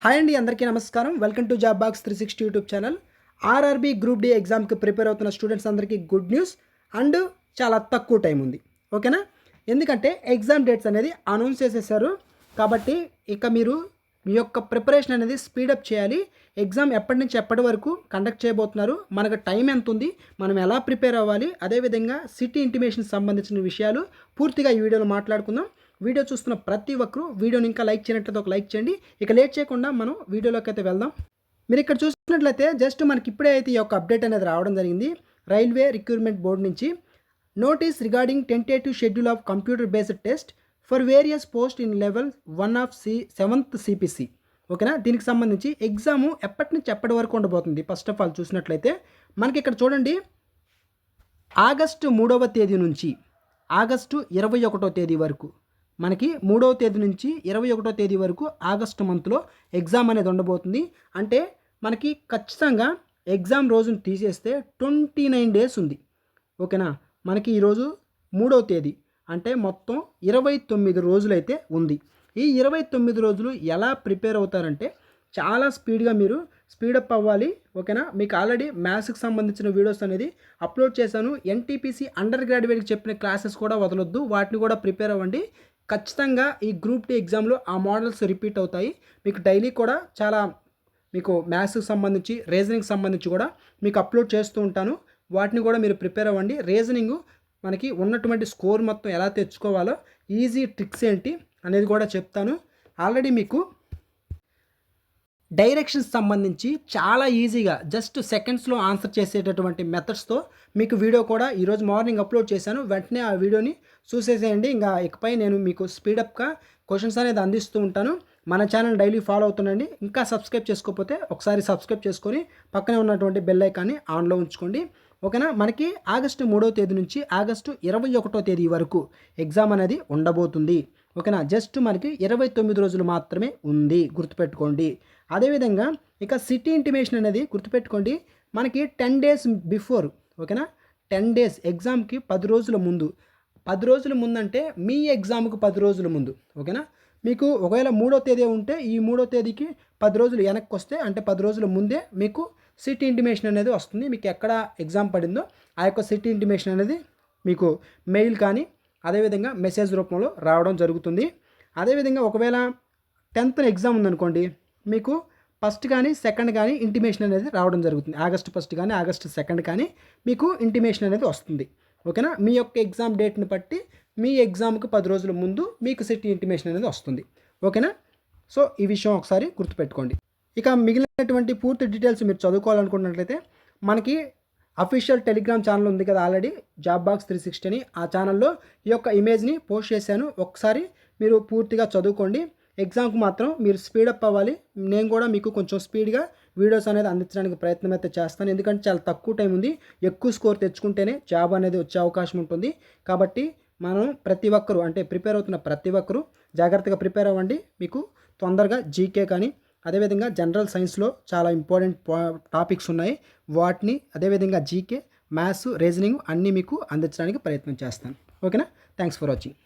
Hi అండి, అందరికీ నమస్కారం. Welcome to job box 360 YouTube channel. RRB group D ఎగ్జామ్కి ప్రిపేర్ అవుతున్న స్టూడెంట్స్ అందరికీ గుడ్ న్యూస్ అండ్ చాలా తక్కువ టైం ఉంది. ఓకేనా? ఎందుకంటే ఎగ్జామ్ డేట్స్ అనేది అనౌన్స్ చేసేసారు. కాబట్టి ఇక మీరు మీ యొక్క ప్రిపరేషన్ అనేది స్పీడప్ చేయాలి. ఎగ్జామ్ ఎప్పటి నుంచి ఎప్పటి వరకు కండక్ట్ చేయబోతున్నారు, మనకు టైం ఎంత ఉంది, మనం ఎలా ప్రిపేర్ అవ్వాలి, అదేవిధంగా సిటీ ఇంటిమేషన్ సంబంధించిన విషయాలు పూర్తిగా ఈ వీడియోలో మాట్లాడుకుందాం. వీడియో చూస్తున్న ప్రతి ఒక్కరూ వీడియోని ఇంకా లైక్ చేయనట్లయితే ఒక లైక్ చేయండి. ఇక లేట్ చేయకుండా మనం వీడియోలోకి అయితే వెళ్దాం. మీరు ఇక్కడ చూసినట్లయితే జస్ట్ మనకి ఇప్పుడే అయితే ఈ యొక్క అప్డేట్ అనేది రావడం జరిగింది. రైల్వే రిక్రూట్మెంట్ బోర్డు నుంచి notice regarding tentative schedule of computer based test for various post in level 1 of 7th CPC. ఓకేనా? దీనికి సంబంధించి ఎగ్జాము ఎప్పటి నుంచి ఎప్పటి వరకు ఉండబోతుంది. ఫస్ట్ ఆఫ్ ఆల్ చూసినట్లయితే మనకి ఇక్కడ చూడండి, ఆగస్టు 3వ తేదీ నుంచి ఆగస్టు 21వ తేదీ వరకు, మనకి 3వ తేదీ నుంచి 21వ తేదీ వరకు ఆగస్టు మంత్లో ఎగ్జామ్ అనేది ఉండబోతుంది. అంటే మనకి ఖచ్చితంగా ఎగ్జామ్ రోజును తీసేస్తే 29 డేస్ ఉంది. ఓకేనా? మనకి ఈరోజు 3వ తేదీ అంటే మొత్తం 29 రోజులు అయితే ఉంది. ఈ 29 రోజులు ఎలా ప్రిపేర్ అవుతారంటే చాలా స్పీడ్గా మీరు స్పీడప్ అవ్వాలి. ఓకేనా? మీకు ఆల్రెడీ మ్యాథ్స్కి సంబంధించిన వీడియోస్ అనేది అప్లోడ్ చేశాను. NTPC అండర్ గ్రాడ్యుయేట్కి చెప్పిన క్లాసెస్ కూడా వదలొద్దు, వాటిని కూడా ప్రిపేర్ అవ్వండి. ఖచ్చితంగా ఈ గ్రూప్ డి ఎగ్జామ్లో ఆ మోడల్స్ రిపీట్ అవుతాయి. మీకు డైలీ కూడా చాలా మీకు మ్యాథ్స్కి సంబంధించి, రీజనింగ్కి సంబంధించి కూడా మీకు అప్లోడ్ చేస్తూ ఉంటాను. వాటిని కూడా మీరు ప్రిపేర్ అవ్వండి. రీజనింగ్ మనకి ఉన్నటువంటి స్కోర్ మొత్తం ఎలా తెచ్చుకోవాలో, ఈజీ ట్రిక్స్ ఏంటి అనేది కూడా చెప్తాను. ఆల్రెడీ మీకు డైరెక్షన్స్ సంబంధించి చాలా ఈజీగా జస్ట్ సెకండ్స్లో ఆన్సర్ చేసేటటువంటి మెథడ్స్తో మీకు వీడియో కూడా ఈరోజు మార్నింగ్ అప్లోడ్ చేశాను. వెంటనే ఆ వీడియోని చూసేసేయండి. ఇంకా ఇకపై నేను మీకు స్పీడప్గా క్వశ్చన్స్ అనేది అందిస్తూ ఉంటాను. మన ఛానల్ డైలీ ఫాలో అవుతుండండి. ఇంకా సబ్స్క్రైబ్ చేసుకోకపోతే ఒకసారి సబ్స్క్రైబ్ చేసుకొని పక్కనే ఉన్నటువంటి బెల్ ఐకాన్ని ఆన్లో ఉంచుకోండి. ఓకేనా? మనకి ఆగస్టు 3వ తేదీ నుంచి ఆగస్టు 21వ తేదీ వరకు ఎగ్జామ్ అనేది ఉండబోతుంది. ఓకేనా? జస్ట్ మనకి 29 రోజులు మాత్రమే ఉంది, గుర్తుపెట్టుకోండి. అదేవిధంగా ఇక సిటీ ఇంటిమేషన్ అనేది గుర్తుపెట్టుకోండి, మనకి 10 డేస్ బిఫోర్. ఓకేనా? 10 డేస్ ఎగ్జామ్కి 10 రోజుల ముందు. 10 రోజుల ముందు అంటే మీ ఎగ్జామ్కి 10 రోజుల ముందు. ఓకేనా? మీకు ఒకవేళ 3వ తేదీ ఉంటే ఈ 3వ తేదీకి 10 రోజులు వెనక్కి వస్తే, అంటే 10 రోజుల ముందే మీకు సిటీ ఇంటిమేషన్ అనేది వస్తుంది. మీకు ఎక్కడ ఎగ్జామ్ పడిందో ఆ యొక్క సిటీ ఇంటిమేషన్ అనేది మీకు మెయిల్ కానీ అదేవిధంగా మెసేజ్ రూపంలో రావడం జరుగుతుంది. అదేవిధంగా ఒకవేళ 10th ఎగ్జామ్ ఉందనుకోండి, మీకు 1st కానీ 2nd కానీ ఇంటిమేషన్ అనేది రావడం జరుగుతుంది. ఆగస్ట్ 1st కానీ ఆగస్ట్ 2nd కానీ మీకు ఇంటిమేషన్ అనేది వస్తుంది. ఓకేనా? మీ యొక్క ఎగ్జామ్ డేట్ని బట్టి మీ ఎగ్జామ్కి 10 రోజుల ముందు మీకు సిటీ ఇంటిమేషన్ అనేది వస్తుంది. ఓకేనా? సో ఈ విషయం ఒకసారి గుర్తుపెట్టుకోండి. ఇక మిగిలినటువంటి పూర్తి డీటెయిల్స్ మీరు చదువుకోవాలనుకున్నట్లయితే మనకి అఫీషియల్ టెలిగ్రామ్ ఛానల్ ఉంది కదా ఆల్రెడీ, జాబ్ బాక్స్ 360 అని. ఆ ఛానల్లో ఈ యొక్క ఇమేజ్ని పోస్ట్ చేశాను. ఒకసారి మీరు పూర్తిగా చదువుకోండి. ఎగ్జామ్కి మాత్రం మీరు స్పీడప్ అవ్వాలి. నేను కూడా మీకు కొంచెం స్పీడ్గా వీడియోస్ అనేది అందించడానికి ప్రయత్నం అయితే చేస్తాను. ఎందుకంటే చాలా తక్కువ టైం ఉంది. ఎక్కువ స్కోర్ తెచ్చుకుంటేనే జాబ్ అనేది వచ్చే అవకాశం ఉంటుంది. కాబట్టి మనం ప్రతి ఒక్కరూ, అంటే ప్రిపేర్ అవుతున్న ప్రతి ఒక్కరూ జాగ్రత్తగా ప్రిపేర్ అవ్వండి. మీకు తొందరగా జీకే కానీ అదేవిధంగా జనరల్ సైన్స్లో చాలా ఇంపార్టెంట్ టాపిక్స్ ఉన్నాయి. వాటిని అదేవిధంగా జీకే, మ్యాథ్స్, రీజనింగ్ అన్నీ మీకు అందించడానికి ప్రయత్నం చేస్తాను. ఓకేనా? Thanks for watching.